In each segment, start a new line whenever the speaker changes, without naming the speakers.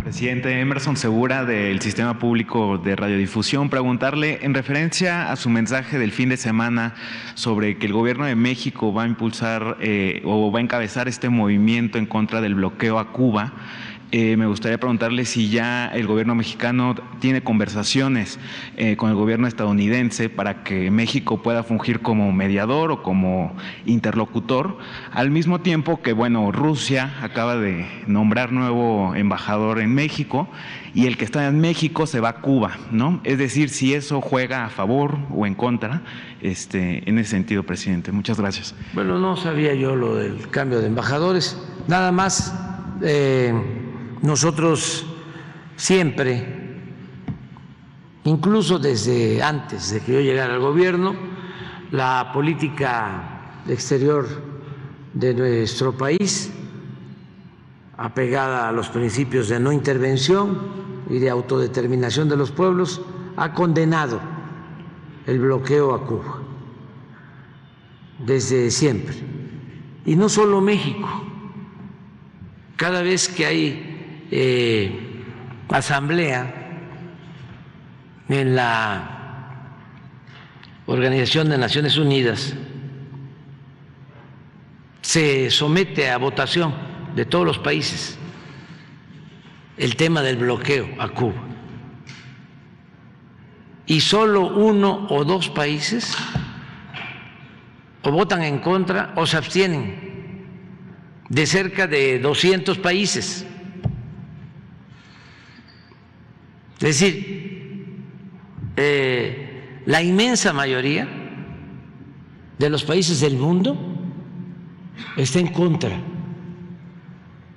Presidente, Emerson Segura del Sistema Público de Radiodifusión, preguntarle en referencia a su mensaje del fin de semana sobre que el gobierno de México va a impulsar o va a encabezar este movimiento en contra del bloqueo a Cuba. Me gustaría preguntarle si ya el gobierno mexicano tiene conversaciones con el gobierno estadounidense para que México pueda fungir como mediador o como interlocutor, al mismo tiempo que, bueno, Rusia acaba de nombrar nuevo embajador en México y el que está en México se va a Cuba, ¿no? Es decir, si eso juega a favor o en contra, en ese sentido, presidente. Muchas gracias.
Bueno, no sabía yo lo del cambio de embajadores, nada más. Nosotros siempre, incluso desde antes de que yo llegara al gobierno, la política exterior de nuestro país, apegada a los principios de no intervención y de autodeterminación de los pueblos, ha condenado el bloqueo a Cuba desde siempre. Y no solo México, cada vez que hay asamblea en la Organización de Naciones Unidas, se somete a votación de todos los países el tema del bloqueo a Cuba, y solo uno o dos países o votan en contra o se abstienen, de cerca de 200 países. Es decir, la inmensa mayoría de los países del mundo está en contra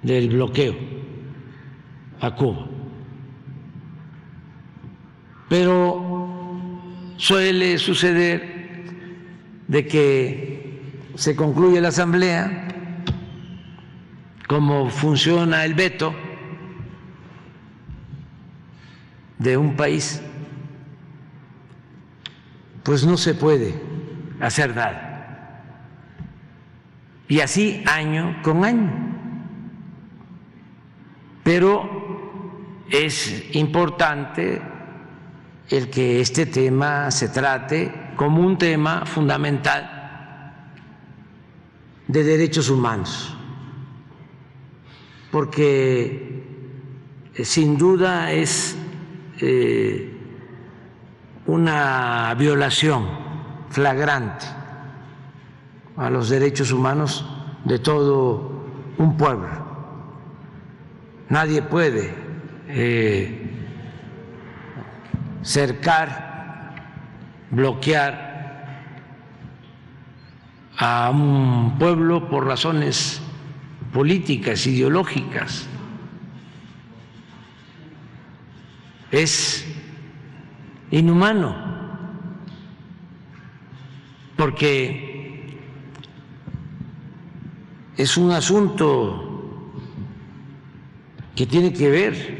del bloqueo a Cuba. Pero suele suceder de que se concluye la asamblea, como funciona el veto de un país, pues no se puede hacer nada. Y así año con año. Pero es importante el que este tema se trate como un tema fundamental de derechos humanos, porque sin duda es una violación flagrante a los derechos humanos de todo un pueblo. Nadie puede cercar, bloquear a un pueblo por razones políticas, ideológicas. Es inhumano, porque es un asunto que tiene que ver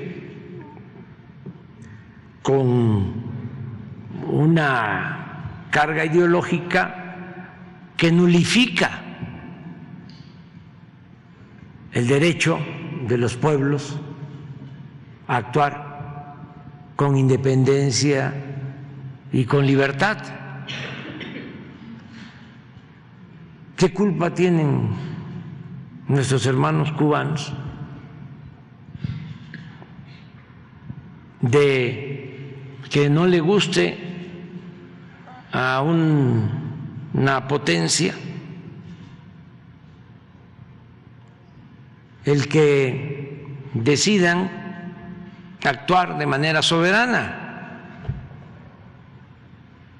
con una carga ideológica que nulifica el derecho de los pueblos a actuar con independencia y con libertad. ¿Qué culpa tienen nuestros hermanos cubanos de que no le guste a una potencia el que decidan actuar de manera soberana?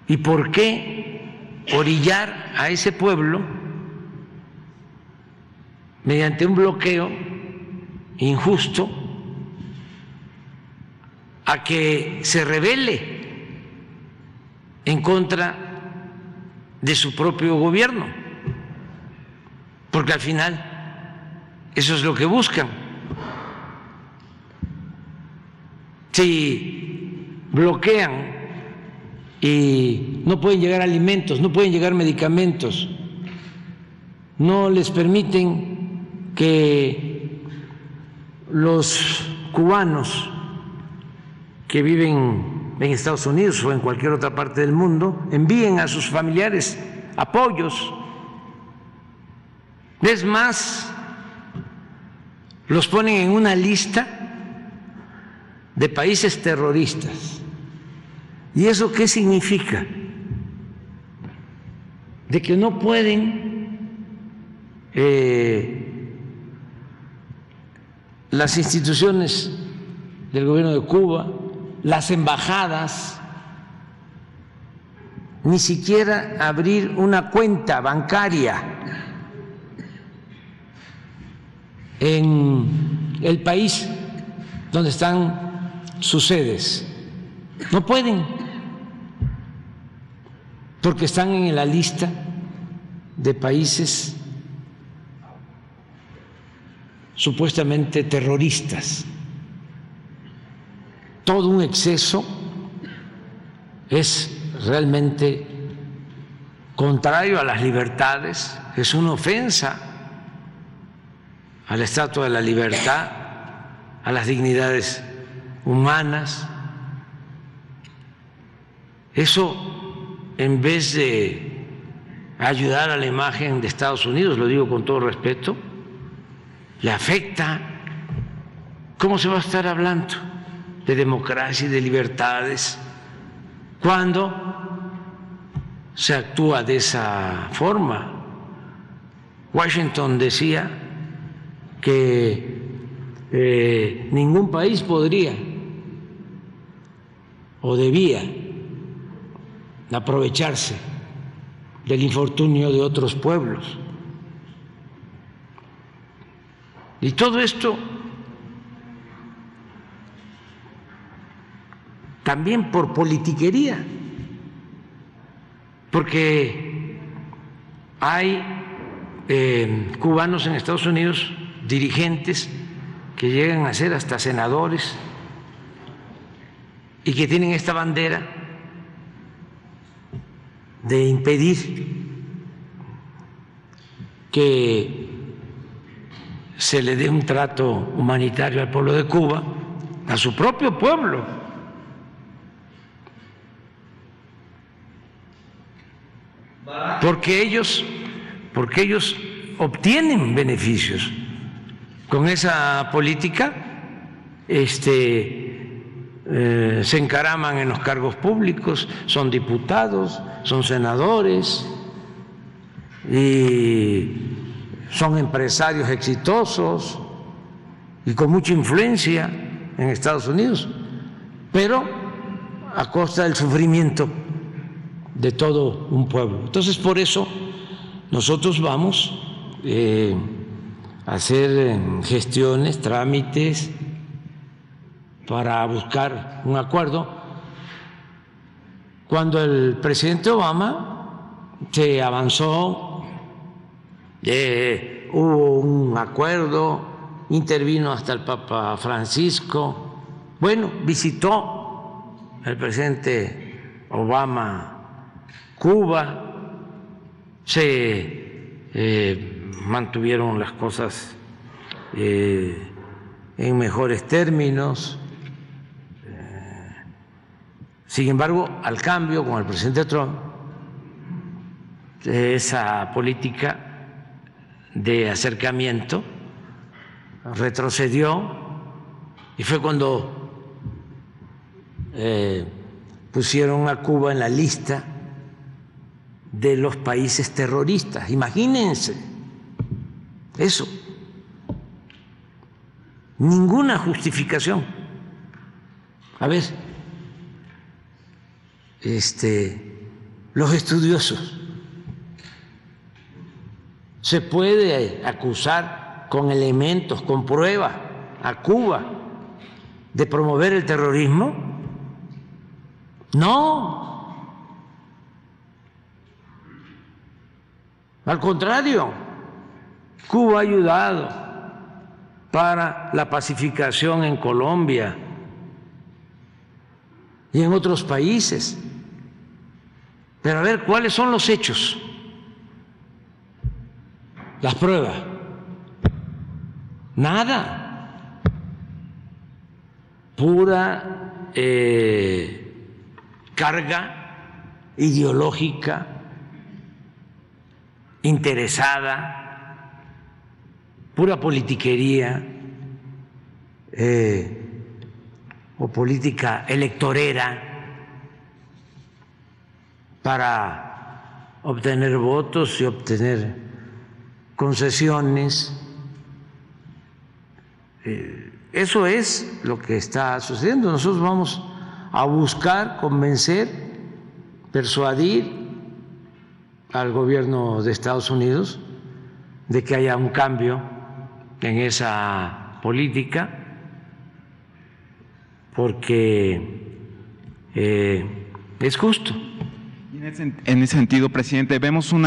¿Y por qué orillar a ese pueblo mediante un bloqueo injusto a que se rebele en contra de su propio gobierno? Porque al final eso es lo que buscan. Si bloquean y no pueden llegar alimentos, no pueden llegar medicamentos, no les permiten que los cubanos que viven en Estados Unidos o en cualquier otra parte del mundo envíen a sus familiares apoyos. Es más, los ponen en una lista de países terroristas. ¿Y eso qué significa? De que no pueden las instituciones del gobierno de Cuba, las embajadas, ni siquiera abrir una cuenta bancaria en el país donde están sus sedes. No pueden, porque están en la lista de países supuestamente terroristas. Todo un exceso, es realmente contrario a las libertades, es una ofensa a la Estatua de la Libertad, a las dignidades humanas. Eso, en vez de ayudar a la imagen de Estados Unidos, lo digo con todo respeto, le afecta. ¿Cómo se va a estar hablando de democracia y de libertades cuando se actúa de esa forma? Washington decía que ningún país podría o debía aprovecharse del infortunio de otros pueblos. Y todo esto también por politiquería, porque hay cubanos en Estados Unidos, dirigentes que llegan a ser hasta senadores y que tienen esta bandera de impedir que se le dé un trato humanitario al pueblo de Cuba, a su propio pueblo. Porque ellos obtienen beneficios con esa política, se encaraman en los cargos públicos, son diputados, son senadores y son empresarios exitosos y con mucha influencia en Estados Unidos, pero a costa del sufrimiento de todo un pueblo. Entonces, por eso nosotros vamos a hacer gestiones, trámites para buscar un acuerdo. Cuando el presidente Obama se avanzó, hubo un acuerdo, intervino hasta el Papa Francisco. Bueno, visitó el presidente Obama Cuba, se mantuvieron las cosas en mejores términos. Sin embargo, al cambio con el presidente Trump, esa política de acercamiento retrocedió y fue cuando pusieron a Cuba en la lista de los países terroristas. Imagínense eso. Ninguna justificación. A ver, los estudiosos, ¿se puede acusar con elementos, con pruebas a Cuba de promover el terrorismo? No. Al contrario, Cuba ha ayudado para la pacificación en Colombia y en otros países. Pero a ver, ¿cuáles son los hechos? Las pruebas. Nada. pura carga ideológica, interesada, pura politiquería o política electorera para obtener votos y obtener concesiones. Eso es lo que está sucediendo. Nosotros vamos a buscar convencer, persuadir al gobierno de Estados Unidos de que haya un cambio en esa política, porque es justo.
En ese sentido, presidente, vemos una